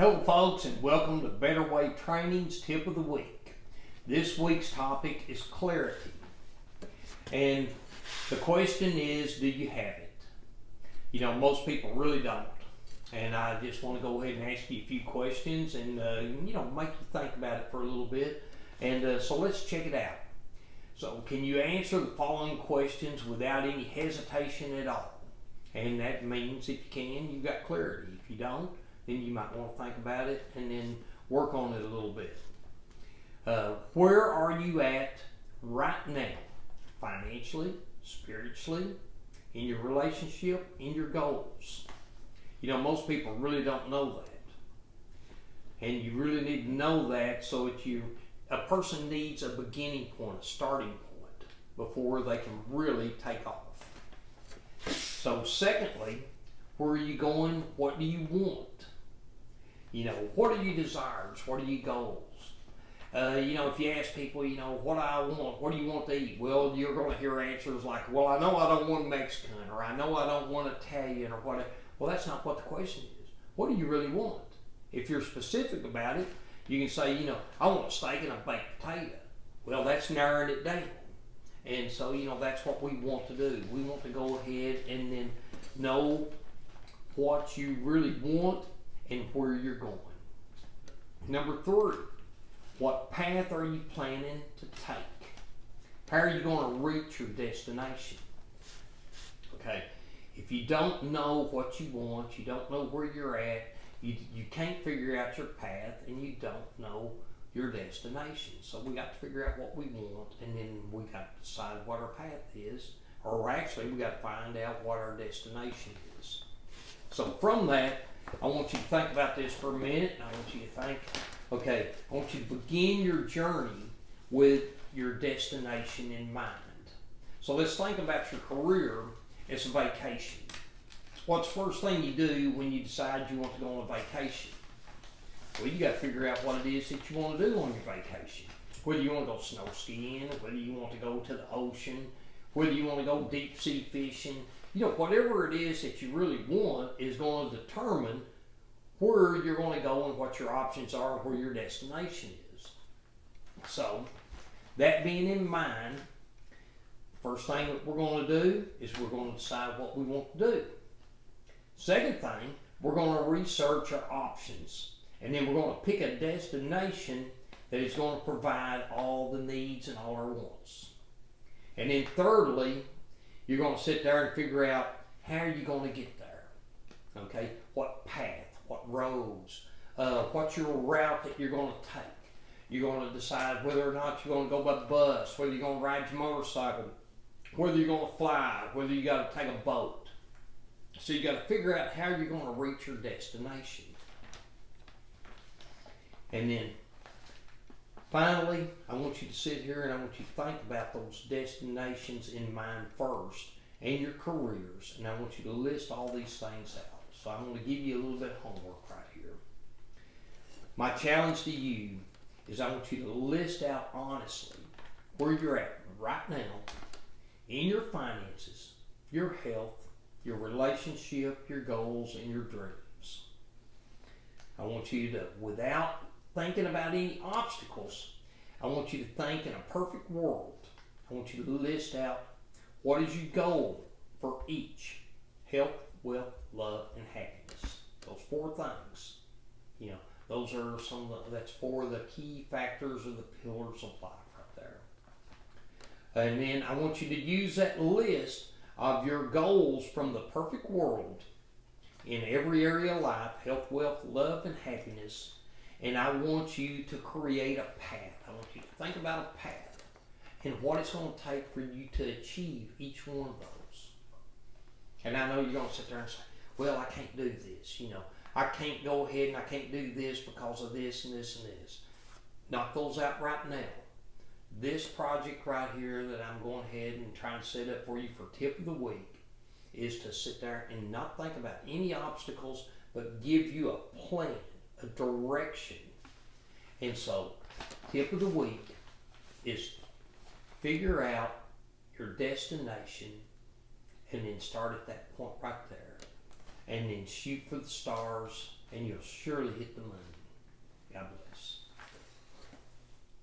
Hello folks, and welcome to Better Way Training's Tip of the Week. This week's topic is clarity. And the question is, do you have it? You know, most people really don't. And I just want to go ahead and ask you a few questions and, make you think about it for a little bit. And so let's check it out. So can you answer the following questions without any hesitation at all? And that means if you can, you've got clarity. If you don't, then you might want to think about it and then work on it a little bit. Where are you at right now? Financially, spiritually, in your relationship, in your goals. You know, most people really don't know that. And you really need to know that so that a person needs a beginning point, a starting point, before they can really take off. So secondly, where are you going? What do you want? You know, what are your desires? What are your goals? If you ask people, what I want, what do you want to eat? Well, you're going to hear answers like, well, I know I don't want Mexican, or I know I don't want Italian, or whatever. Well, that's not what the question is. What do you really want? If you're specific about it, you can say, I want a steak and a baked potato. Well, that's narrowing it down. And so, that's what we want to do. We want to go ahead and then know what you really want and where you're going. Number 3, what path are you planning to take? How are you going to reach your destination? Okay, if you don't know what you want, you don't know where you're at, you can't figure out your path, and you don't know your destination. So we got to figure out what we want, and then we got to decide what our path is, or actually we got to find out what our destination is. So from that, I want you to think about this for a minute, and I want you to think, okay, I want you to begin your journey with your destination in mind. So let's think about your career as a vacation. What's the first thing you do when you decide you want to go on a vacation? Well, you got to figure out what it is that you want to do on your vacation. Whether you want to go snow skiing, whether you want to go to the ocean, whether you want to go deep sea fishing. Whatever it is that you really want is going to determine where you're going to go and what your options are and where your destination is. So, that being in mind, first thing that we're going to do is we're going to decide what we want to do. Second thing, we're going to research our options. And then we're going to pick a destination that is going to provide all the needs and all our wants. And then thirdly, you're going to sit there and figure out how are you going to get there. Okay, what path, what roads, what's your route that you're going to take. You're going to decide whether or not you're going to go by bus, whether you're going to ride your motorcycle, whether you're going to fly, whether you got to take a boat. So you got to figure out how you're going to reach your destination. And then finally, I want you to sit here and I want you to think about those destinations in mind first and your careers. And I want you to list all these things out. So I'm going to give you a little bit of homework right here. My challenge to you is I want you to list out honestly where you're at right now in your finances, your health, your relationship, your goals, and your dreams. I want you to, without thinking about any obstacles, I want you to think in a perfect world. I want you to list out what is your goal for each: health, wealth, love, and happiness. Those 4 things. Those are that's 4 of the key factors of the pillars of life right there. And then I want you to use that list of your goals from the perfect world in every area of life: health, wealth, love, and happiness. And I want you to create a path. I want you to think about a path and what it's going to take for you to achieve each one of those. And I know you're going to sit there and say, well, I can't do this. I can't go ahead and I can't do this because of this and this and this. Knock those out right now. This project right here that I'm going ahead and trying to set up for you for Tip of the Week is to sit there and not think about any obstacles, but give you a plan, a direction. And so, Tip of the Week is figure out your destination and then start at that point right there. and then shoot for the stars, and you'll surely hit the moon. God bless.